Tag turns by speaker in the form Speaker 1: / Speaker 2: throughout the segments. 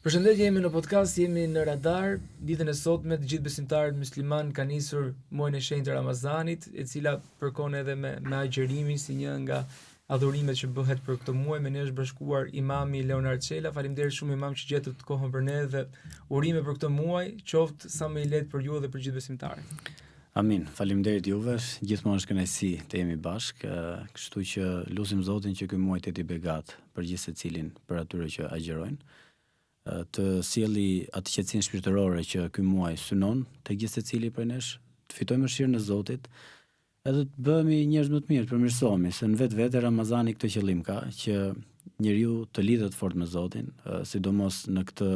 Speaker 1: Përshëndetje, jemi në podcast, jemi në radar. Ditën e sotme të gjithë besimtarët musliman kanë nisur muajin e shenjtë të Ramazanit, e cila përkon edhe me agjërimin si një nga adhurimet që bëhet për këtë muaj. Me ne është bashkuar imami Leonard Çela. Faleminderit shumë imam që gjetët kohën për ne dhe urime për këtë muaj, qoftë sa më i lehtë për ju dhe për gjithë besimtarët.
Speaker 2: Amin. Faleminderit juve. Gjithmonë është kënaqësi të jemi bashkë, kështu që lutim Zotin që ky muaj të jetë i begat për gjithë secilin për atyre që agjërojnë. Të sjelli atë qetësinë shpirtërore që ky muaj synon tek gjithë secili prej nesh, të fitojmë mëshirën e Zotit, edhe të bëhemi njerëz më të mirë, të përmirësohemi, se në vetvete Ramazani këtë qëllim ka, që njeriu të lidhet fort me Zotin, sidomos në këtë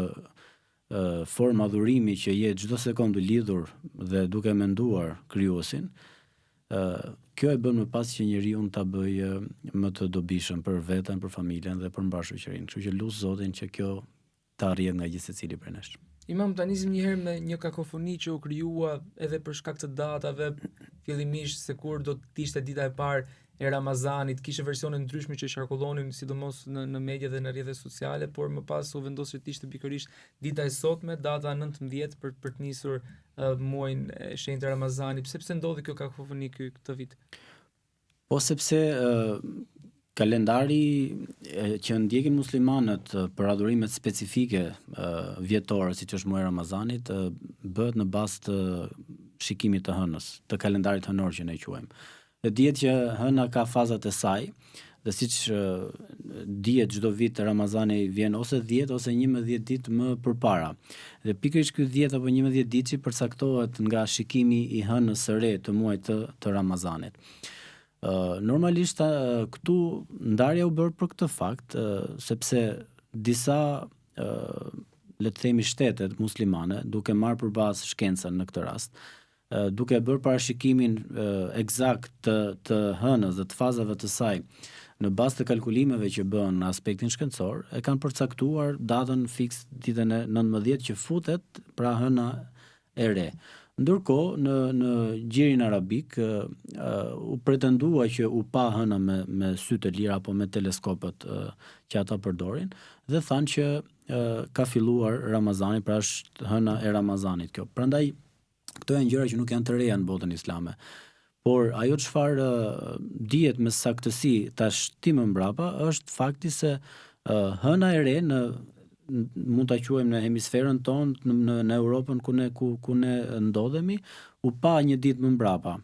Speaker 2: formë adhurimi që je çdo sekondë lidhur dhe duke menduar krijuesin. Kjo e bën më pas që njeriu ta bëjë më të dobishëm për veten, për familjen dhe për mbarëshoqërinë. Kështu që lut Zotin që kjo ta arrihet nga gjithë secili prej nesh.
Speaker 1: Imam, ta nisim një herë me një kakofoni që u krijua edhe për shkak të datave, fillimisht se kur do të ishte dita e parë e Ramazanit, kishte versione ndryshme që qarkullonin sidomos në media dhe në rrjetet sociale, por më pas u vendosur të ishte pikërisht dita e sotme, data 19 për të nisur muajin e shenjtë të Ramazanit. Pse ndodhi kjo kakofoni këtë vit?
Speaker 2: Po sepse kalendari që ndjekin muslimanët për adhurimet specifike vjetore, siç është muaji i Ramazanit, bëhet në bazë të shikimit të hënës, të kalendarit hënor që ne quajmë. Dhe dihet që hëna ka fazat e saj, dhe siç dihet çdo vit Ramazani vjen ose 10 ose 11 ditë më përpara. Dhe pikërisht ky 10 apo 11 ditë përcaktohet nga shikimi i hënës së re të muajit të Ramazanit. Normalisht këtu ndarja u bërë për këtë fakt, sepse disa le të themi shtetet muslimane, duke marrë përballë shkencën në këtë rast, duke bërë parashikimin eksakt të hënës dhe të fazave të saj në bazë të kalkulimeve që bën në aspektin shkencor, e kanë përcaktuar datën fiks ditën e 19 që futet pra hëna e re. Ndërkohë në gjirin arabik u pretendua që u pa hëna me sy të lira apo me teleskopët që ata përdorin dhe thanë që ka filluar Ramazani, pra është hëna e Ramazanit kjo. Prandaj këto janë gjëra që nuk janë të reja në botën islame. Por ajo çfarë dihet me saktësi tash ti më mbrapa është fakti se hëna e re mund ta quajmë në hemisferën tonë, në Europën ku ne ndodhemi, u pa një ditë më mbrapa.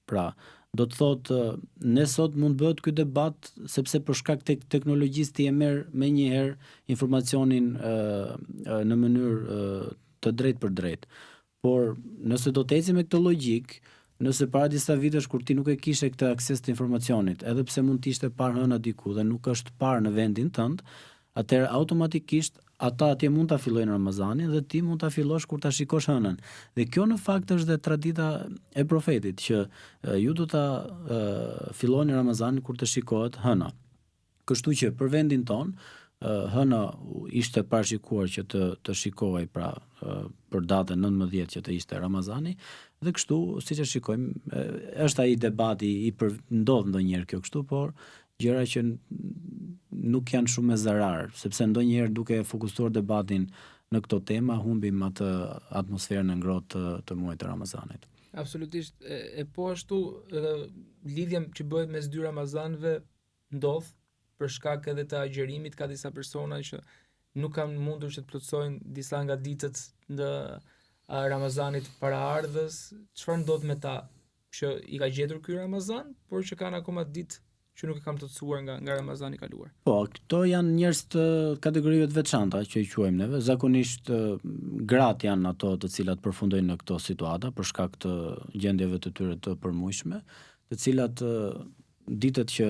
Speaker 2: Pra, do të thotë ne sot mund bëhet ky debat sepse për shkak të teknologjisë ti e merr menjëherë informacionin në mënyrë të drejtë për drejtë. Por nëse do të ecim me këtë logjik, nëse para disa vitesh kur ti nuk e kishe këtë akses të informacionit, edhe pse mund të ishte parë hëna diku dhe nuk është parë në vendin tënd, atëherë automatikisht ata atje mund ta fillojnë Ramazanin dhe ti mund ta fillosh kur ta shikosh hënën. Dhe kjo në fakt është dhe tradita e profetit që ju do ta filloni Ramazanin kur të shikohet hëna. Kështu që për vendin ton hëna ishte parashikuar që të shikohej pra për datën 19 që të ishte Ramazani dhe kështu siç e shikojmë është ai debati ndodh ndonjëherë kjo kështu, por gjëra që nuk janë shumë me zarar, sepse ndonjëherë duke fokusuar debatin në këto tema humbim atë atmosferën e ngrohtë të muajit të Ramazanit.
Speaker 1: Absolutisht, e po ashtu lidhja që bëhet mes dy Ramazanëve ndodh për shkak edhe të agjërimit, ka disa persona që nuk kanë mundur që të plotësojnë disa nga ditët në Ramazanit paraardhës. Çfarë ndodh me ta që i ka gjetur ky Ramazan, por që kanë akoma ditë që nuk e kam plotësuar nga Ramazani i kaluar?
Speaker 2: Po, këto janë njerëz të kategorive të veçanta që i quajmë neve. Zakonisht gratë janë ato të cilat përfundojnë në këto situata për shkak të gjendjeve të tyre të përmuajshme, të cilat ditët që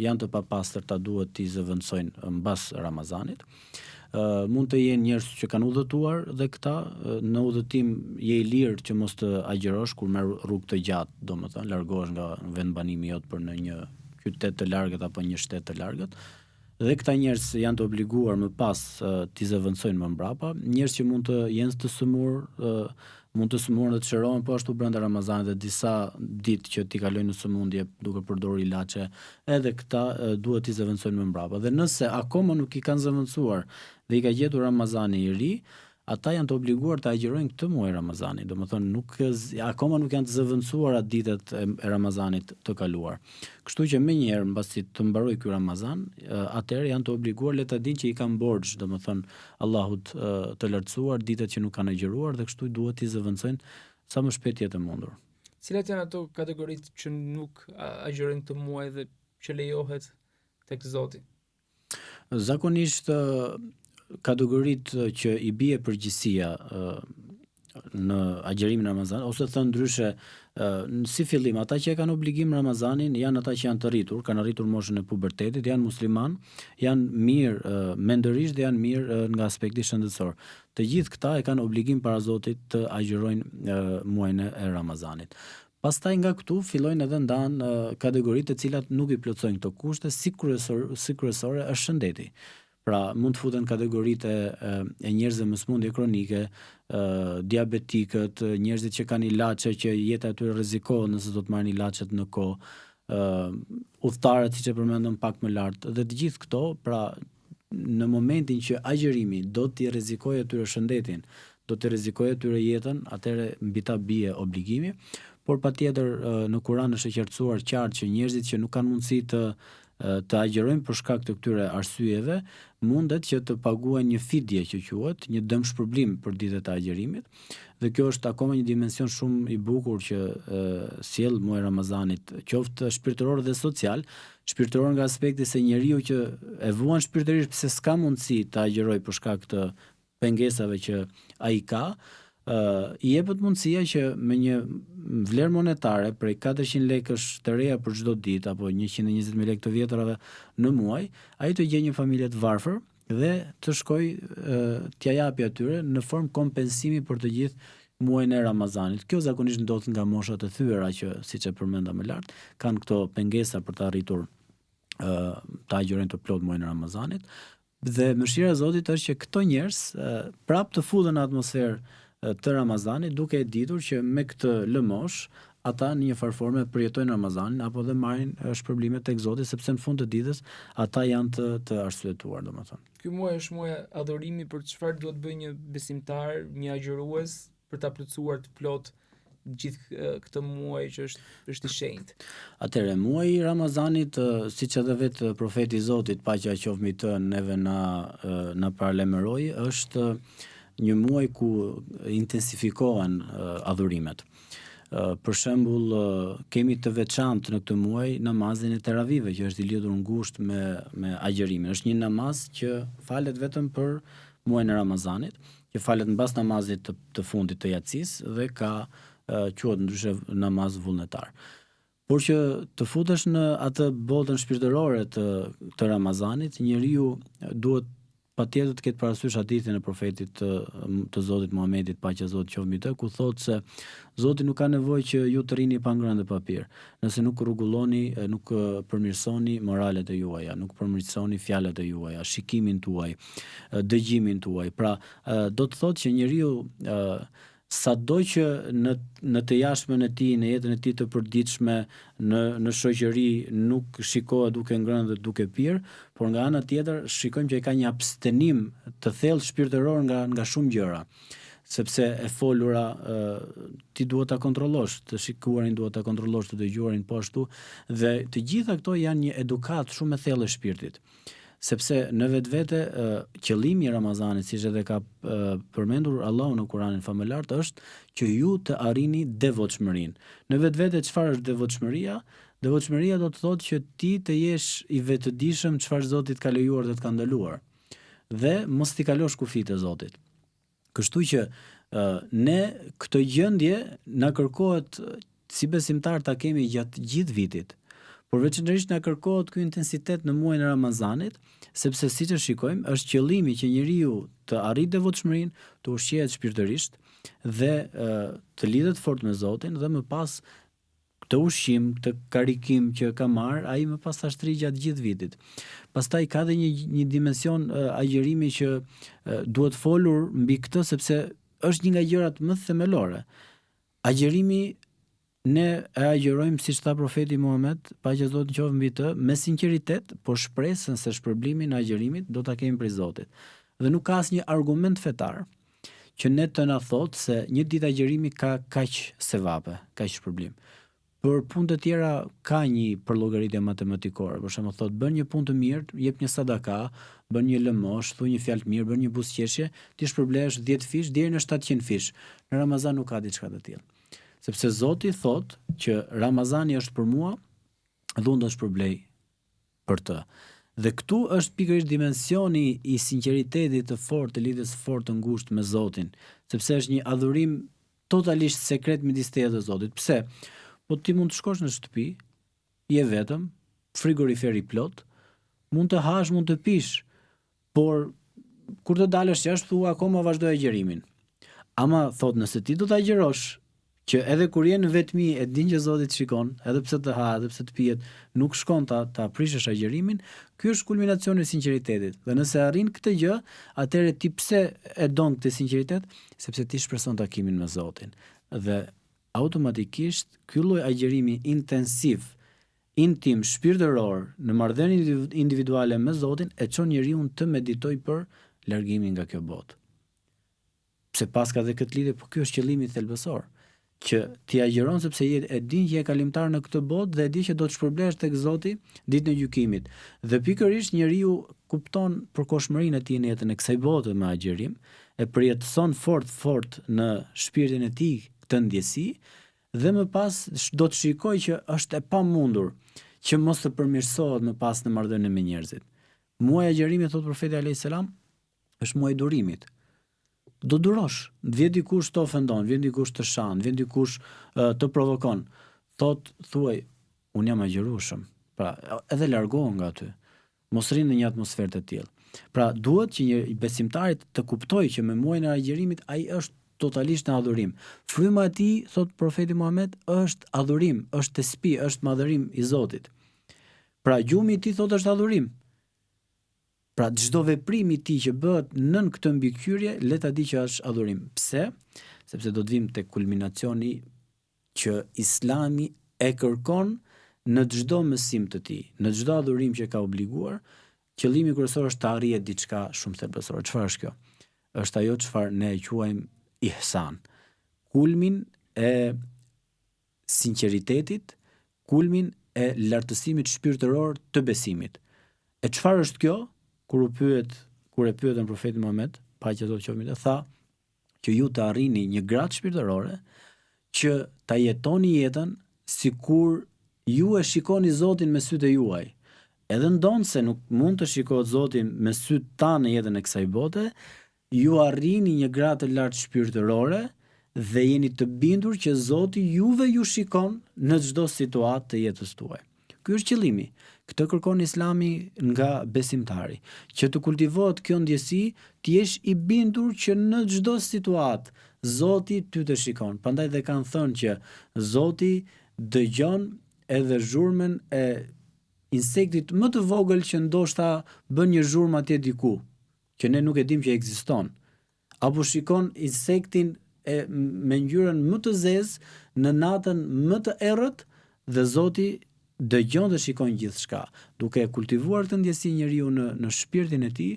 Speaker 2: janë të papastërta duhet t'i zëvendësojnë mbas Ramazanit. Mund të jenë njerëz që kanë udhëtuar dhe këta në udhëtim je i lirë që mos të agjërosh kur merr rrugë të gjatë, domethënë largohesh nga vendbanimi jot për në një qytet të largët apo një shtet të largët. dhe këta njerëz janë të obliguar më pas t'i zëvendësojnë më mbrapa, njerëz që mund të jenë të sëmur, mund të sëmurën dhe të shërohen po ashtu brenda Ramazanit dhe disa ditë që t'i kalojnë në sëmundje duke përdorur ilaçe, edhe këta duhet t'i zëvendësojnë më mbrapa. Dhe nëse akoma nuk i kanë zëvendësuar dhe i ka gjetur Ramazani i ri, ata janë të obliguar të agjërojnë këtë muaj Ramazani. Domethënë akoma nuk janë të zëvendësuara ditët e Ramazanit të kaluar. Kështu që menjëherë mbasi të mbarojë ky Ramazan, atëherë janë të obliguar le ta dinë që i kanë borxh, domethënë Allahut të lartësuar ditët që nuk kanë agjëruar dhe kështu duhet t'i zëvendësojnë sa më shpejt jetë e mundur.
Speaker 1: Cilat janë ato kategoritë që nuk agjërojnë këtë muaj dhe që lejohet tek Zoti?
Speaker 2: Zakonisht kategoritë që i bie përgjegjësia në agjërimin e Ramazanit, ose thënë ndryshe, si fillim, ata që e kanë obligim Ramazanin janë ata që janë të rritur, kanë arritur moshën e pubertetit, janë musliman, janë mirë mendërisht dhe janë mirë nga aspekti shëndetësor. Të gjithë këta e kanë obligim para Zotit të agjërojnë muajin e Ramazanit. Pastaj nga këtu fillojnë edhe ndan kategoritë të cilat nuk i plotësojnë këto kushte, si kryesore është shëndeti. Pra mund të futen kategoritë e njerëzve me sëmundje kronike, diabetikët, njerëzit që kanë ilaçe që jeta e tyre rrezikohet nëse do të marrin ilaçet në kohë, udhëtarët siç e përmendëm pak më lart. Dhe të gjithë këto, pra në momentin që agjërimi do t'i rrezikojë atyre shëndetin, do t'i rrezikojë atyre jetën, atëherë mbi ta bie obligimi, por patjetër në Kur'an është e qartësuar qartë që njerëzit që nuk kanë mundësi të agjërojnë për shkak të këtyre arsyeve, mundet që të paguajnë një fidje që quhet, një dëmshpërblim për ditët e agjërimit. Dhe kjo është akoma një dimension shumë i bukur që sjell muaji Ramazanit, qoftë shpirtëror dhe social. Shpirtëror nga aspekti se njeriu që e vuan shpirtërisht pse s'ka mundësi të agjërojë për shkak të pengesave që ai ka, i jepet mundësia që me një vlerë monetare prej 400 lekësh të reja për çdo ditë apo 120.000 lekë të vjetrave në muaj, ai të gjejë një familje të varfër dhe të shkojë t'ia japi atyre në formë kompensimi për të gjithë muajin e Ramazanit. Kjo zakonisht ndodh nga moshat e thyera që, siç e përmenda më lart, kanë këto pengesa për të arritur të agjërojnë të plot muajin e Ramazanit. Dhe mëshira e Zotit është që këto njerëz prapë të futen në atmosferë të Ramazanit, duke e ditur që me këtë lëmosh ata në një farë forme përjetojnë Ramazanin apo dhe marrin shpërblime tek Zoti, sepse në fund të ditës ata janë të arsyetuar, domethënë.
Speaker 1: Ky muaj është muaj adhurimi, për çfarë duhet bëjë një besimtar, një agjërues për ta plotësuar të plot gjithë këtë muaj që është i shenjtë.
Speaker 2: Atëherë muaji i Ramazanit, siç edhe vetë profeti i Zotit, paqja qoftë mbi të, neve na paralajmëroi, është një muaj ku intensifikohen adhurimet. Për shembull, kemi të veçantë në këtë muaj namazin e teravive, që është i lidhur ngushtë me agjërimin. Është një namaz që falet vetëm për muajin e Ramazanit, që falet mbas namazit të fundit të yatsis dhe quhet ndryshe namaz vullnetar. Por që të futesh në atë botën shpirtërore të Ramazanit, njeriu duhet patjetër të ketë parasysh hadithin e profetit të Zotit Muhamedit, paqja e Zotit qoftë mbi të, ku thotë se Zoti nuk ka nevojë që ju të rini pa ngrënë dhe papir, nëse nuk rregulloni, nuk përmirësoni moralet e juaja, nuk përmirësoni fjalët e juaja, shikimin tuaj, dëgjimin tuaj. Pra, do të thotë që njeriu sado që në të jashtmen e tij, në jetën e tij të përditshme, në shoqëri nuk shikohet duke ngrënë dhe duke pirë, por nga ana tjetër shikojmë që ai ka një abstenim të thellë shpirtëror nga shumë gjëra. Sepse e folura ti duhet ta kontrollosh, të shikuarin duhet ta kontrollosh, të dëgjuarin po ashtu, dhe të gjitha këto janë një edukat shumë e thellë e shpirtit. Sepse në vetvete qëllimi i Ramazanit, siç edhe ka përmendur Allahu në Kur'anin famëlar, është që ju të arrini devotshmërinë. Në vetvete çfarë është devotshmëria? Devotshmëria do të thotë që ti të jesh i vetëdijshëm çfarë Zoti të ka lejuar dhe të ka ndaluar, dhe mos t'i kalosh kufijtë e Zotit. Kështu që ne këtë gjendje na kërkohet si besimtar ta kemi gjatë gjithë vitit. Por veçanërisht na kërkohet ky intensitet në muajin e Ramazanit, sepse siç e shikojmë, është qëllimi që njeriu të arrijë devotshmërinë, të ushqehet shpirtërisht dhe të lidhet fort me Zotin dhe më pas këtë ushqim, këtë karikim që ka marr, ai më pas ta shtri gjatë gjithë vitit. Pastaj ka dhe një dimension agjerimi që duhet folur mbi këtë, sepse është një nga gjërat më themelore. Agjerimi ne e agjerojmë, siç tha profeti Muhammed, paqja e Zotit qoftë mbi të, me sinqeritet, por shpresën se shpërblimin e agjerimit do ta kemi prej Zotit. Dhe nuk ka asnjë argument fetar që ne të na thotë se një ditë agjerimi ka kaq sevape, kaq shpërblim. Për punë të tjera ka një përllogaritje matematikore. Për shembull, thotë bën një punë të mirë, jep një sadaka, bën një lëmosh, thuaj një fjalë të mirë, bën një buzëqeshje, ti shpërblesh 10 fish deri në 700 fish. Në Ramazan nuk ka diçka të tillë. Sepse Zoti thotë që Ramazani është për mua dhe unë do shpërblej për të. Dhe këtu është pikërisht dimensioni i sinqeritetit të fortë, të lidhjes së fortë të ngushtë me Zotin, sepse është një adhurim totalisht sekret midis teje dhe Zotit. Pse? Po ti mund të shkosh në shtëpi, je vetëm, frigoriferi plot, mund të hash, mund të pish, por kur të dalësh jashtë thua akoma vazhdoj agjerimin. Ama thot nëse ti do të agjerosh, që edhe kur je në vetmi e din që Zoti të shikon, edhe pse të ha, edhe pse të pijet, nuk shkon ta prishësh agjerimin, ky është kulminacioni i sinqeritetit. Dhe nëse arrin këtë gjë, atëherë ti pse e don këtë sinqeritet? Sepse ti shpreson takimin me Zotin. Dhe automatikisht ky lloj agjerimi intensiv, intim, shpirtëror në marrëdhënie individuale me Zotin e çon njeriu të meditoj për largimin nga kjo botë. Pse pas ka dhe këtë lidhje, po ky është qëllimi thelbësor, që ti agjeron sepse e din që je kalimtar në këtë botë dhe e di që do të shpërblesh tek Zoti ditën e gjykimit. Dhe pikërisht njeriu kupton përkohshmërinë e tij në jetën e kësaj bote me agjerim, e përjetëson fort në shpirtin e tij këtë ndjesi dhe më pas do të shikoj që është e pamundur që mos të përmirësohet më pas në marrëdhënie me njerëzit. Muaji i agjerimit, thot profeti alayhis salam, është muaji i durimit. Do durosh, vjen dikush të ofendon, vjen dikush të shan, vjen dikush të provokon. Thuaj, unë jam agjerueshëm. Pra, edhe largohu nga aty. Mos rrin në një atmosferë të tillë. Pra, duhet që një besimtari të kuptojë që me muajin e agjerimit ai është totalisht në adhurim. Fryma e tij, thot profeti Muhammed, është adhurim, është tespi, është madhërim i Zotit. Pra, gjumi i tij thot është adhurim. Pra, çdo veprim i tij që bëhet nën këtë mbikëqyrje, le ta di që është adhurim. Pse? Sepse do të vim tek kulminacioni që Islami e kërkon në çdo mësim të tij, në çdo adhurim që ka obliguar, qëllimi kryesor është të arrihet diçka shumë thelbësore. Çfarë është kjo? Është ajo çfarë ne e quajmë ihsan. Kulmin e sinqeritetit, kulmin e lartësimit shpirtëror të besimit. E çfarë është kjo? Kur e pyetën profetin Muhammed, paqja e Zotit qoftë mbi të, tha që ju të arrini një gradë shpirtërore që ta jetoni jetën sikur ju e shikoni Zotin me sytë e juaj. Edhe ndonë se nuk mund të shikohet Zotin me sytë tanë në jetën e kësaj bote, ju arrini një gradë të lartë shpirtërore dhe jeni të bindur që Zoti juve ju shikon në çdo situatë të jetës tuaj. Ky është qëllimi. Këtë kërkon Islami nga besimtari, që të kultivohet kjo ndjesi, të jesh i bindur që në çdo situatë Zoti ty të shikon. Prandaj dhe kanë thënë që Zoti dëgjon edhe zhurmën e insektit më të vogël që ndoshta bën një zhurmë atje diku, që ne nuk e dim që ekziston. Apo shikon insektin me ngjyrën më të zezë në natën më të errët dhe Zoti dëgjon dhe shikon gjithçka. Duke e kultivuar këtë ndjesi njeriu në shpirtin e tij,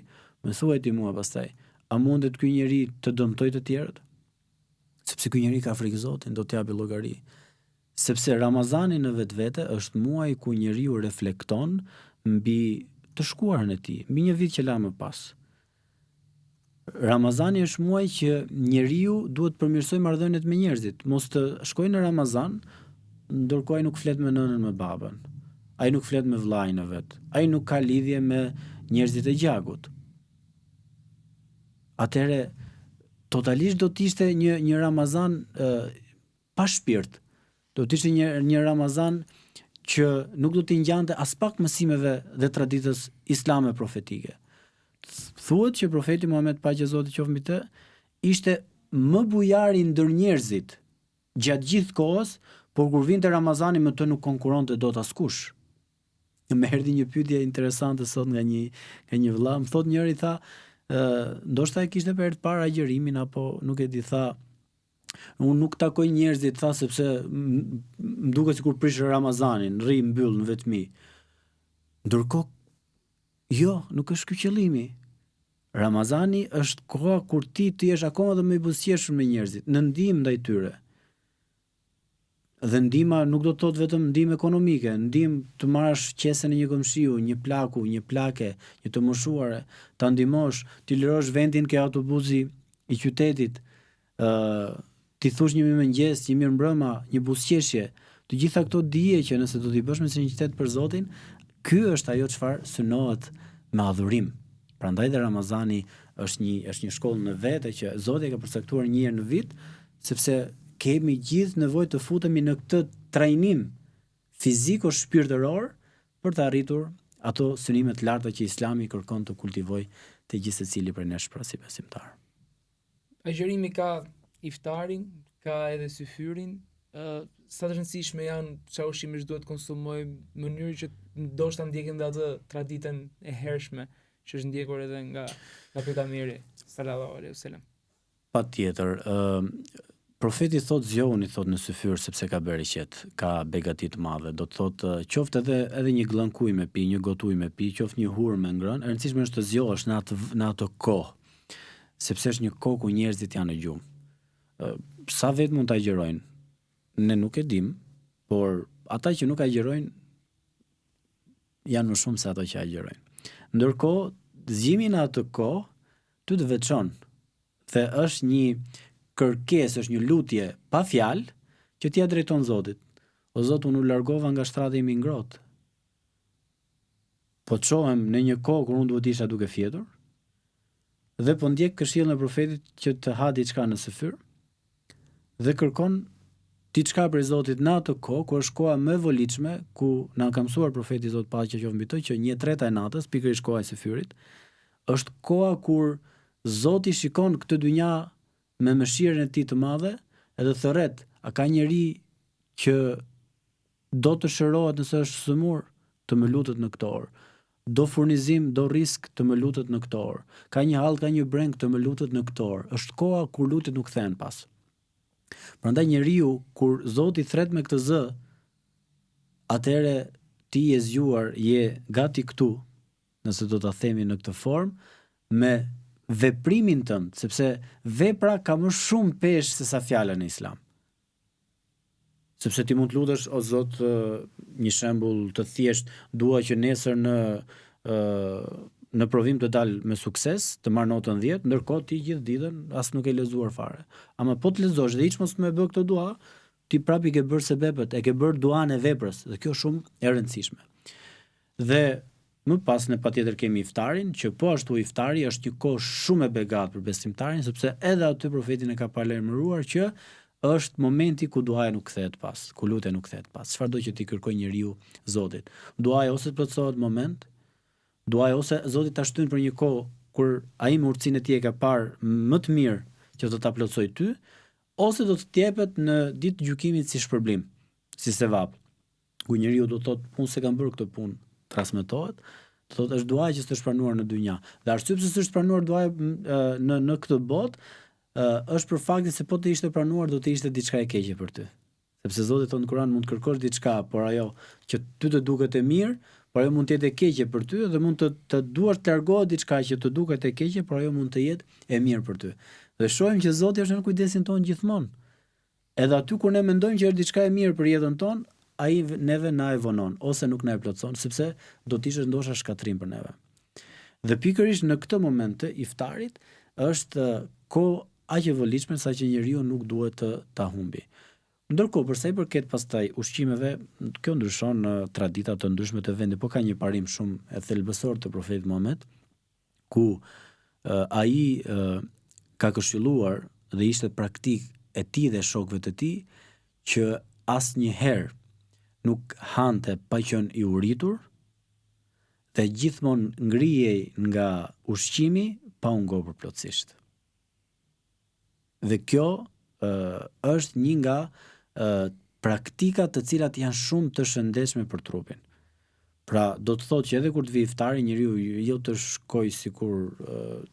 Speaker 2: më thuaj ti mua pastaj, a mundet ky njeri të dëmtojë të tjerët? Sepse ky njeri ka frikë Zotin, do të japi llogari. Sepse Ramazani në vetvete është muaji ku njeriu reflekton mbi të shkuarën e tij, mbi një vit që la më pas. Ramazani është muaj që njeriu duhet të përmirësojë marrëdhëniet me njerëzit, mos të shkojë në Ramazan ndërkohë ai nuk flet me nënën me babën. Ai nuk flet me vllajën e vet. Ai nuk ka lidhje me njerëzit e gjakut. Atëre totalisht do të ishte një Ramazan pa shpirt. Do të ishte një Ramazan që nuk do t'i ngjante as pak mësimeve dhe traditës islame profetike. Thuhet që profeti Muhammed, paqja e Zotit qoftë mbi të, ishte më bujari ndër njerëzit gjatë gjithë kohës, por kur vinte Ramazani më të nuk konkuronte dot askush. Më erdhi një pyetje interesante sot nga një vëlla, më thot njëri, tha, ndoshta e kishte për herë të parë agjërimin apo nuk e di, tha, unë nuk takoj njerëzit, tha, sepse më duket sikur prish Ramazanin, rri mbyll në vetmi. Ndërkohë jo, nuk është ky qëllimi. Ramazani është koha kur ti të jesh akoma dhe më i buzëqeshur me njerëzit, në ndihmë ndaj tyre. Dhe ndihma nuk do të thotë vetëm ndihmë ekonomike, ndihmë të marrësh qesën e një gomshiu, një plaku, një plake, një të moshuare, ta ndihmosh, ti lirosh vendin ke autobusi i qytetit, ti thush një mirëmëngjes, një mirëmbrëma, një buzëqeshje, të gjitha këto dije që nëse do t'i bësh me sinqeritet për Zotin, ky është ajo çfarë synohet me adhurim. Prandaj dhe Ramazani është një shkollë në vete që Zoti ka përcaktuar një herë në vit, sepse kemi gjithë nevojë të futemi në këtë trajnim fiziko-shpirtëror për të arritur ato synime të larta që Islami kërkon të kultivojë te gjithë secili prej nesh pra si besimtar.
Speaker 1: Agjërimi ka iftarin, ka edhe syfyrin, sa të rëndësishme janë çfarë ushqimesh duhet konsumojmë, në mënyrë që ndoshta ndjekim dhe atë traditën e hershme që është ndjekur edhe nga pejgamberi sallallahu alaihi wasallam.
Speaker 2: Patjetër, profeti thot zgjohuni thot në syfyr sepse ka bereqet, ka begati të madhe. Do të thot qoftë edhe një gllën ujë me pi, një gotë ujë me pi, qoftë një hurmë me ngrënë, e rëndësishme është të zgjohesh në atë kohë, sepse është një kohë ku njerëzit janë në gjumë. Sa vetë mund ta agjerojnë? Ne nuk e dim, por ata që nuk agjerojnë janë më shumë se ato që agjerojnë. Ndërkohë, zgjimi në atë kohë ty të veçon dhe është një kërkesë, është një lutje pa fjalë që t'ia drejton Zotit. O Zot, unë u largova nga shtrati im i ngrohtë. Po çohem në një kohë kur unë duhet isha duke fjetur dhe po ndjek këshillën e profetit që të ha diçka në syfyr dhe kërkon diçka prej Zotit në atë kohë, ku është koha më e volitshme, ku na ka mësuar profeti Zot paqja qoftë mbi të, që 1/3 e natës, pikërisht koha e syfyrit, është koha kur Zoti shikon këtë dynja me mëshirën e tij të madhe edhe thërret, a ka njeri që do të shërohet nëse është sëmur, të më lutet në këtë orë. Do furnizim, do risk, të më lutet në këtë orë. Ka një hall, ka një breng, të më lutet në këtë orë. Është koha kur lutjet nuk thehen pas. Prandaj njeriu kur Zoti thret me këtë zë, atëre ti je zgjuar, je gati këtu, nëse do ta themi në këtë formë, me veprimin tënd, sepse vepra ka më shumë peshë se sa fjala në Islam. Sepse ti mund të lutesh, o Zot, një shembull të thjesht, dua që nesër në provim të dal me sukses, të marr notën 10, ndërkohë ti gjithë ditën as nuk e lexuar fare. Ama po të lexosh dhe hiç mos më bë këtë dua, ti prapë ke bërë sebepet, e ke bërë duan e veprës, dhe kjo është shumë e rëndësishme. Dhe më pas ne patjetër kemi iftarin, që po ashtu iftari është një kohë shumë e begatë për besimtarin, sepse edhe aty profetin e ka paralajmëruar që është momenti ku duaja nuk kthehet pas, ku lutja nuk kthehet pas. Çfarëdo që ti kërkoj njeriu Zotit, duaja ose të plotësohet moment, duaja ose Zoti ta shtyn për një kohë kur ai me urtësinë e tij e ka parë më të mirë që do ta plotësoj ty, ose do të jepet në ditë të gjykimit si shpërblim, si sevap. Ku njeriu do të thotë, unë se kam bërë këtë punë, transmetohet, do thotë është duaja që s'është pranuar në dynja. Dhe arsye pse s'është pranuar duaja në këtë botë, është për faktin se po të ishte pranuar do të ishte diçka e keqe për ty. Sepse Zoti thon në Kur'an mund të kërkosh diçka, por ajo që ty të duket e mirë, por ajo mund të jetë e keqe për ty, dhe mund të duash të largohet diçka që të duket e keqe, por ajo mund të jetë e mirë për ty. Dhe shohim që Zoti është në kujdesin tonë gjithmonë. Edhe aty kur ne mendojmë që është diçka e mirë për jetën tonë, ai neve na e vonon ose nuk na e plotson, sepse do të ishte ndoshta shkatrim për neve. Dhe pikërisht në këtë moment të iftarit është kohë aq e volitshme sa që njeriu nuk duhet ta humbi. Ndërkohë, përsa i përket pastaj ushqimeve, kjo ndryshon në tradita të ndryshme të vendit, po ka një parim shumë e thelbësor të profetit Muhammed, ku ai ka këshilluar dhe ishte praktik e tij dhe shokëve të tij që asnjëherë nuk hante pa qenë i uritur dhe gjithmonë ngrihej nga ushqimi pa u ngopur plotësisht. Dhe kjo është një nga praktika të cilat janë shumë të shëndetshme për trupin. Pra, do të thotë që edhe kur të vi iftari, njeriu jo të shkojë sikur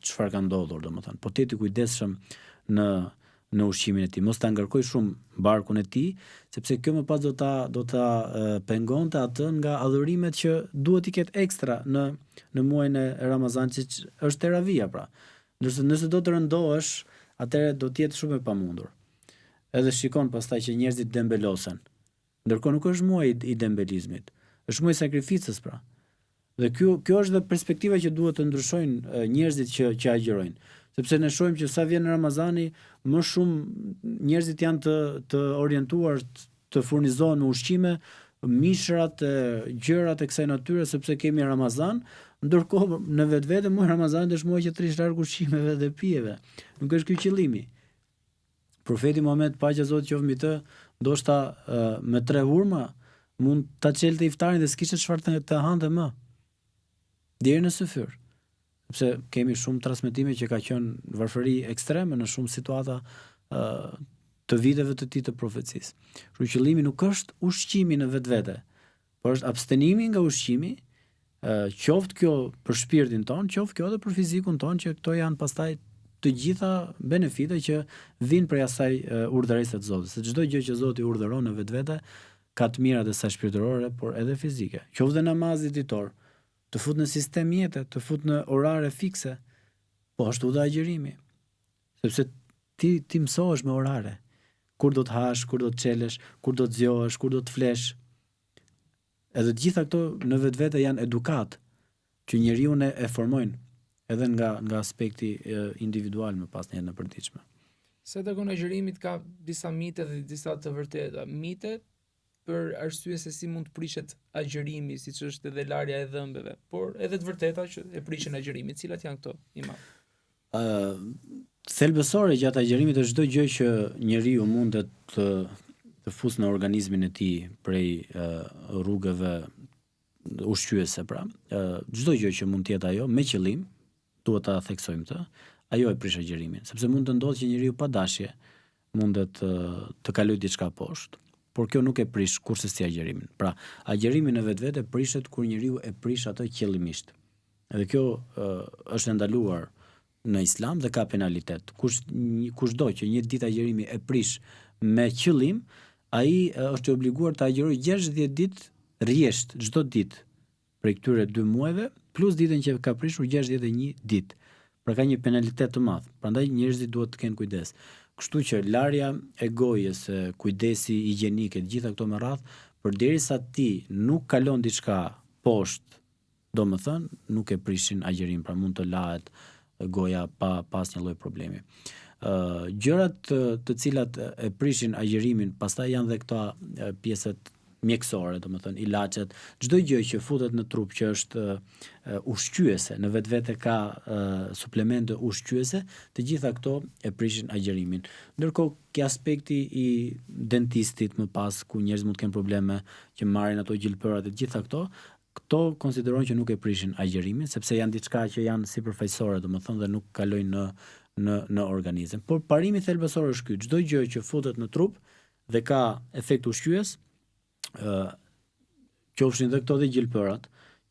Speaker 2: çfarë ka ndodhur, domethënë, po të jetë i kujdesshëm në ushqimin e tij, mos ta ngarkoj shumë barkun e tij, sepse kjo më pas do ta pengonte atë nga adhurimet që duhet i ketë ekstra në muajin e Ramazanit, që është teravia pra. Nëse do të rëndohesh, atëherë do të jetë shumë e pamundur. Edhe shikon pastaj që njerëzit dembelosen. Ndërkohë nuk është muaj i dembelizmit, është muaj sakrificës pra. Dhe kjo është dhe perspektiva që duhet të ndryshojnë njerëzit që agjerojnë. Sepse ne shohim që sa vjen Ramazani, më shumë njerëzit janë të orientuar të furnizohen me ushqime, mishrat, gjërat e kësaj natyre, sepse kemi Ramazan, ndërkohë në vetvete muaji Ramazanit është muaj që trish larg ushqimeve dhe pijeve. Nuk është ky qëllimi. Profeti Muhammed, paqja e Zotit qoftë mbi të, ndoshta me 3 hurma mund ta çelte iftarin dhe s'kishte çfarë të hante më. Deri në syfyr. Sepse kemi shumë transmetime që ka qenë varfëri ekstreme në shumë situata të viteve të tij të profecisë. Kështu qëllimi nuk është ushqimi në vetvete, por është abstenimi nga ushqimi, qoftë kjo për shpirtin ton, qoftë kjo edhe për fizikun ton, që këto janë pastaj të gjitha benefite që vijnë prej asaj urdhëresë të Zotit. Se çdo gjë që Zoti urdhëron në vetvete ka të mirat e saj shpirtërore, por edhe fizike. Qoftë namazi ditor, të fut në sistem jete, të fut në orare fikse, po ashtu dhe agjerimi. Sepse ti mësohesh me orare. Kur do të hash, kur do të çelesh, kur do të zgjohesh, kur do të flesh. Edhe të gjitha këto në vetvete janë edukat që njeriu e formojnë edhe nga aspekti individual më pas në jetën e përditshme.
Speaker 1: Sa takon agjerimit ka disa mite dhe disa të vërteta. Mite për arsye se si mund të prishet agjerimi, siç është edhe larja e dhëmbëve, por edhe të vërteta që e prishin agjerimin. Cilat janë këto, imam?
Speaker 2: Thelbësore gjatë agjerimit është çdo gjë që njeriu mundet të fusë në organizmin e tij prej rrugëve ushqyese pra. Çdo gjë që mund të jetë ajo me qëllim, duhet ta theksojmë të, ajo e prish agjerimin, sepse mund të ndodhë që njeriu pa dashje mundet të kalojë diçka poshtë, por kjo nuk e prish kurse si agjerimin. Pra, agjerimi në vetvete prishet kur njeriu e prish atë qëllimisht. Edhe kjo është ndaluar në Islam dhe ka penalitet. Kushdo që një ditë agjerimi e prish me qëllim, ai është i obliguar të agjerojë 60 ditë rresht çdo ditë prej këtyre 2 muajve, plus ditën që ka prishur 61 ditë. Pra ka një penalitet të madh. Prandaj njerëzit duhet të kenë kujdes. Kështu që larja e gojës, kujdesi higjienike, të gjitha këto me radh, përderisa ti nuk kalon diçka poshtë, domethënë nuk e prishin agjerimin, pra mund të lahet goja pa asnjë lloj problemi. Gjërat të cilat e prishin agjerimin, pastaj janë dhe këto pjesët mjekësore, domethënë ilaçet, çdo gjë që futet në trup që është ushqyese, në vetvete ka suplemente ushqyese, të gjitha këto e prishin agjerimin. Ndërkohë ke aspekti i dentistit më pas, ku njerëz mund të kenë probleme që marrin ato gjilpërat e gjitha këto konsiderojnë që nuk e prishin agjerimin, sepse janë diçka që janë sipërfaqësore, domethënë dhe nuk kalojnë në organizëm. Por parimi thelbësor është ky, çdo gjë që futet në trup dhe ka efekt ushqyes, qofshin dhe këto dhe gjilpërat,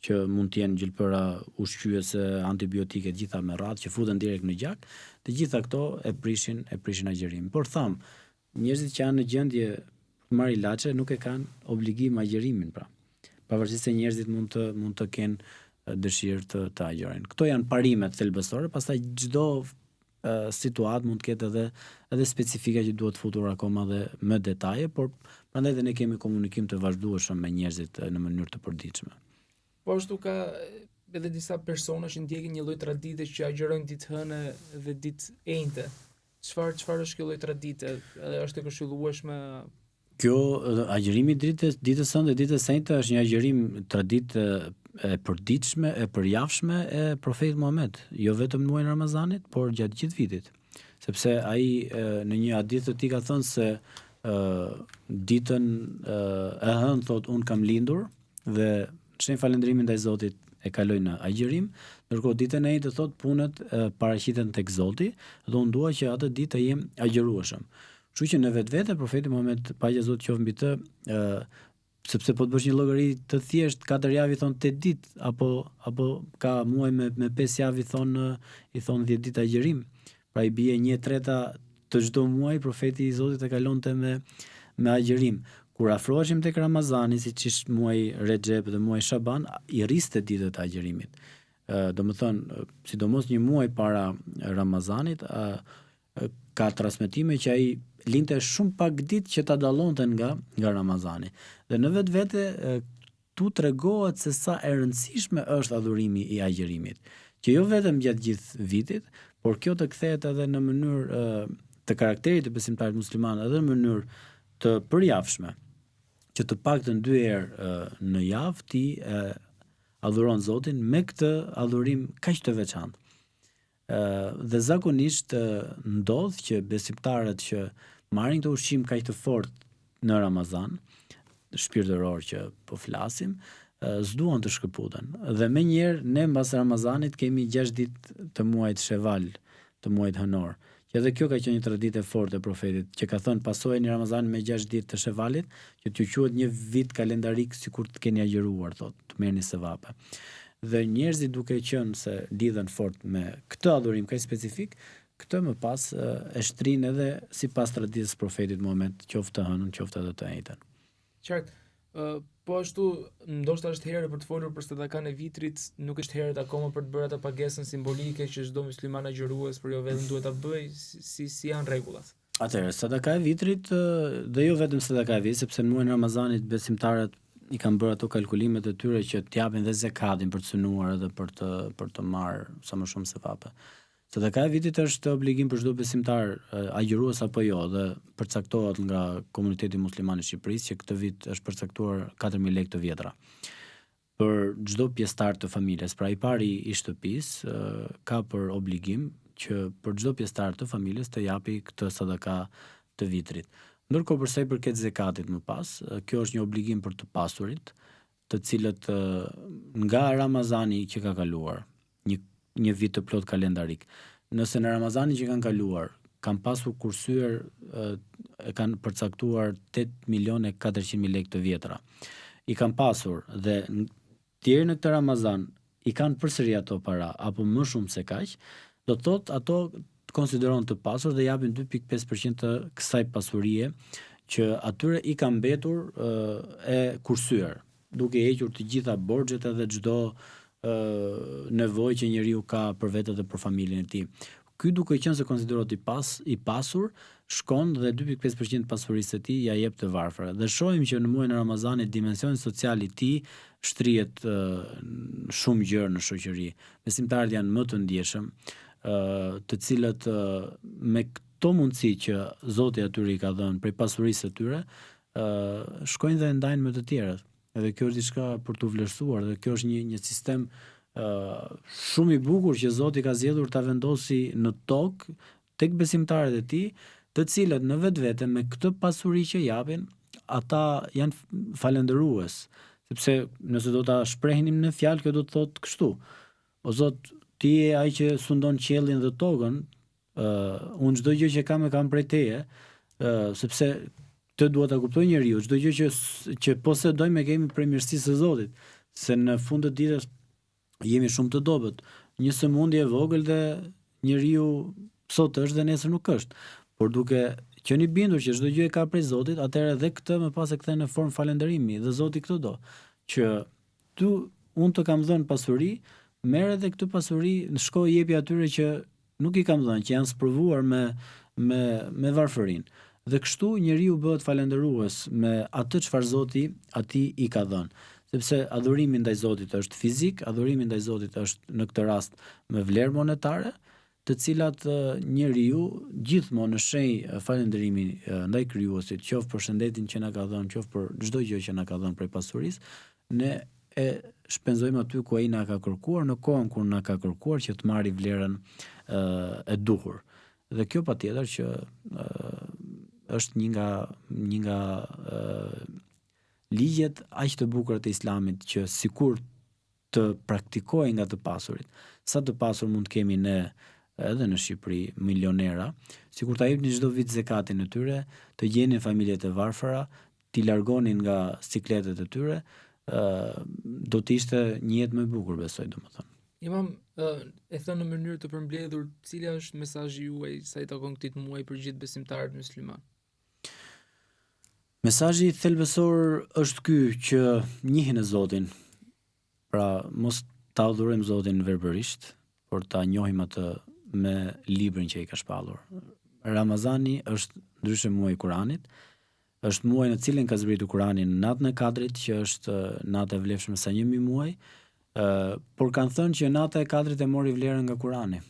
Speaker 2: që mund të jenë gjilpëra ushqyese, antibiotike, gjitha me radhë që futen direkt në gjak, të gjitha këto e prishin agjerimin. Por tham, njerëzit që janë në gjendje të marrin ilaçe nuk e kanë obligim agjerimin pra. Pavarësisht se njerëzit mund të kenë dëshirë të agjerojnë. Këto janë parimet thelbësore, pastaj çdo situatë mund të ketë edhe specifika që duhet futur akoma dhe më detaje, por prandaj dhe ne kemi komunikim të vazhdueshëm me njerëzit në mënyrë të përditshme.
Speaker 1: Po ashtu ka edhe disa persona që ndjekin një lloj tradite që agjerojnë ditë hëne dhe ditë enjte. Çfarë është kjo lloj tradite? Edhe është e këshillueshme?
Speaker 2: Kjo agjerimi ditës sënë dhe ditës së njëjtë është një agjerim traditë e përditshme, e përjavshme e profetit Muhammed, jo vetëm në muajin Ramazanit, por gjatë gjithë vitit. Sepse ai në një hadith të tij ka thënë se ditën e hënë thot unë kam lindur dhe shenjë falënderimin ndaj Zotit e kaloj në agjerim, ndërkohë ditën e njëjtë thot punët paraqiten tek Zoti dhe unë dua që atë ditë të jem agjerueshëm. Kështu që në vetvete profeti Muhammed paqja e Zotit qoftë mbi të, sepse po të bësh një llogari të thjesht 4 javë i thon 8 ditë apo ka muaj me 5 javë i thon 10 ditë agjërim. Pra i bie 1/3 të çdo muaji profeti i Zotit e kalonte me agjërim. Kur afroheshim tek Ramazani, siç ishte muaji Rexhep dhe muaji Shaban, i rriste ditët e agjërimit. Domethënë, sidomos një muaj para Ramazanit, ka transmetime që ai linte shumë pak ditë që ta dallonte nga Ramazani. Dhe në vetvete tu tregohet se sa e rëndësishme është adhurimi i agjërimit, që jo vetëm gjatë gjithë vitit, por kjo të kthehet edhe në mënyrë të karakterit të besimtarit musliman, edhe në mënyrë të përjavshme, që të paktën 2 herë në javë ti adhuron Zotin me këtë adhurim kaq të veçantë. Dhe zakonisht ndodh që besimtarët që marrin këtë ushqim kaq të fortë në Ramazan, shpirtëror që po flasim, s'duan të shkëputen. Dhe menjëherë ne mbas Ramazanit kemi 6 ditë të muajit Sheval, të muajit hënor. Që edhe kjo ka qenë një traditë e fortë e profetit, që ka thënë pasojeni Ramazanin me 6 ditë të Shevalit, që t'ju quhet një vit kalendarik sikur të keni agjëruar, thotë, të merrni sevape. Dhe njerëzit duke qenë se lidhen fort me këtë adhurim kaq specifik, këtë më pas e shtrin edhe sipas traditës profetit Muhammed, qoftë të hënën, qoftë edhe të njëjtën.
Speaker 1: Qartë. Po ashtu, ndoshta është herë për të folur për sadakan e vitrit, nuk është herët akoma për të bërë atë pagesën simbolike që çdo musliman agjërues për jo vetëm duhet ta bëj, si janë rregullat.
Speaker 2: Atëherë, sadaka e vitrit dhe jo vetëm sadaka e vitrit, sepse në muajin Ramazanit besimtarët i kanë bërë ato kalkulimet e tyre që t'japin dhe zakatin për të synuar edhe për të marrë sa më shumë sevape. Sadaka e vitit është obligim për çdo besimtar, agjërues apo jo, dhe përcaktohet nga komuniteti musliman i Shqipërisë që këtë vit është përcaktuar 4.000 lekë të vjetra. Për çdo pjesëtar të familjes, pra i pari i shtëpisë ka për obligim që për çdo pjesëtar të familjes të japi këtë sadaka të vitrit. Ndërkohë për sa i përket zakatit më pas, kjo është një obligim për të pasurit, të cilët nga Ramazani që ka kaluar, një vit të plot kalendarik. Nëse në Ramazanin që kanë kaluar, kanë pasur kursyer, e kanë përcaktuar 8.400.000 lekë të vjetra. I kanë pasur dhe deri në këtë Ramazan i kanë përsëri ato para apo më shumë se kaq, do të thotë ato konsiderohen të pasur dhe japin 2.5% të kësaj pasurie që atyre i ka mbetur e kursyer, duke hequr të gjitha borxhet edhe çdo nevojë që njeriu ka për vetë dhe për familjen e tij. Ky duke qenë se konsiderohet i pasur, shkon dhe 2.5% pasurisë së tij ja jep të varfërve. Dhe shohim që në muajin e Ramazanit dimensioni social i tij shtrihet shumë gjërë në shoqëri. Besimtarët janë më të ndjeshëm, të cilët me këto mundësi që Zoti atyre i ka dhënë prej pasurisë së tyre, shkojnë dhe ndajnë me të tjerët. Edhe kjo është diçka për të vlerësuar dhe kjo është një sistem shumë i bukur që Zoti ka zgjedhur ta vendosi në tokë tek besimtarët e tij, të cilët në vetvete me këtë pasuri që japin, ata janë falendërues, sepse nëse do ta shprehnim në fjalë, kjo do të thotë kështu: O Zot, ti je ai që sundon qiellin dhe tokën, unë çdo gjë që kam prej teje, sepse të duhet ta kuptoj njeriu, çdo gjë që posedojmë kemi prej mirësisë së Zotit, se në fund të ditës jemi shumë të dobët. Një sëmundje e vogël dhe njeriu sot është dhe nesër nuk është. Por duke qenë i bindur që çdo gjë e ka prej Zotit, atëherë edhe këtë më pas e kthen në formë falënderimi dhe Zoti këtë do, që unë të kam dhënë pasuri, merr edhe këtë pasuri, shko jepi atyre që nuk i kam dhënë, që janë sprovuar me varfërinë. Dhe kështu njeriu bëhet falendërues me atë çfarë Zoti atij i ka dhënë. Sepse adhurimi ndaj Zotit është fizik, adhurimi ndaj Zotit është në këtë rast me vlerë monetare, të cilat njeriu gjithmonë në shenjë falënderimi ndaj krijuesit, qoftë për shëndetin që na ka dhënë, qoftë për çdo gjë që na ka dhënë prej pasurisë, ne e shpenzojmë aty ku ai na ka kërkuar, në kohën kur na ka kërkuar që të marrë vlerën e duhur. Dhe kjo patjetër që është një nga ligjet aq të bukura të Islamit, që sikur të praktikojë nga të pasurit. Sa të pasur mund të kemi ne edhe në Shqipëri milionera, sikur ta jepni çdo vit zekatin e tyre, të gjenin familjet e varfëra, t'i largonin nga sikletet e tyre, do të ishte një jetë më e bukur, besoj, domethënë.
Speaker 1: Imam, e thënë në mënyrë të përmbledhur, cili është mesazhi juaj sa i takon këtij muaji për gjithë besimtarët musliman?
Speaker 2: Mesazhi thelbësor është ky, që njihin e Zotin. Pra, mos ta adhurojmë Zotin verbërisht, por ta njohim atë me librin që i ka shpallur. Ramazani është ndryshe muaji i Kuranit, është muaj në cilin ka zbritur Kurani në natën e Kadrit, që është natë e vlefshme sa 1000 muaj, por kanë thënë që nata e Kadrit e mori vlerën nga Kurani.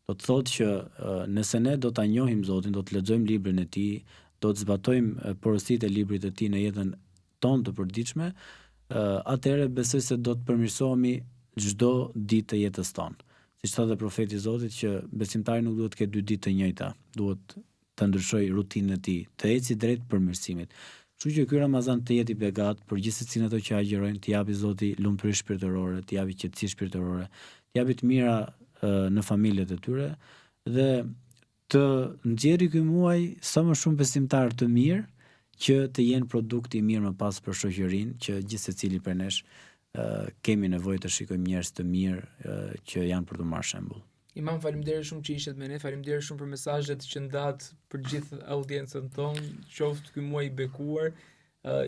Speaker 2: Do të thotë që nëse ne do ta njohim Zotin, do të lexojmë librin e tij, do të zbatojmë porositë e librit të tij në jetën tonë të përditshme, atëherë besoj se do të përmirësohemi çdo ditë të jetës tonë. Siç thotë profeti i Zotit që besimtari nuk duhet të ketë 2 ditë të njëjta, duhet të ndryshojë rutinën e tij, të ecë drejt përmirësimit. Kështu që ky Ramazan të jetë i begat për gjithë secilin ato që agjërojnë, të japi Zoti lumturi shpirtërore, të japi qetësi shpirtërore, të japi të mira në familjet e tyre dhe të nxjerrë ky muaj sa më shumë besimtar të mirë që të jenë produkti i mirë më pas për shoqërinë, që gjithë secili prej nesh kemi nevojë të shikojmë njerëz të mirë që janë për të marrë shembull.
Speaker 1: Imam, faleminderit shumë që ishet me ne, faleminderit shumë për mesazhet që ndat për gjithë audiencën tonë, qoftë ky muaj i bekuar,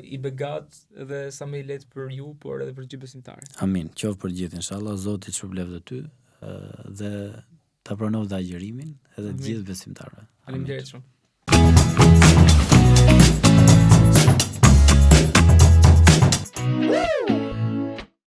Speaker 1: i begat dhe sa më i lehtë për ju, por edhe për gjithë besimtarët.
Speaker 2: Amin. Qoftë për gjithë inshallah, Zoti të shpërbleft ty dhe ta pranoj dhe agjërimin edhe të gjithë besimtarëve.
Speaker 1: Faleminderit shumë.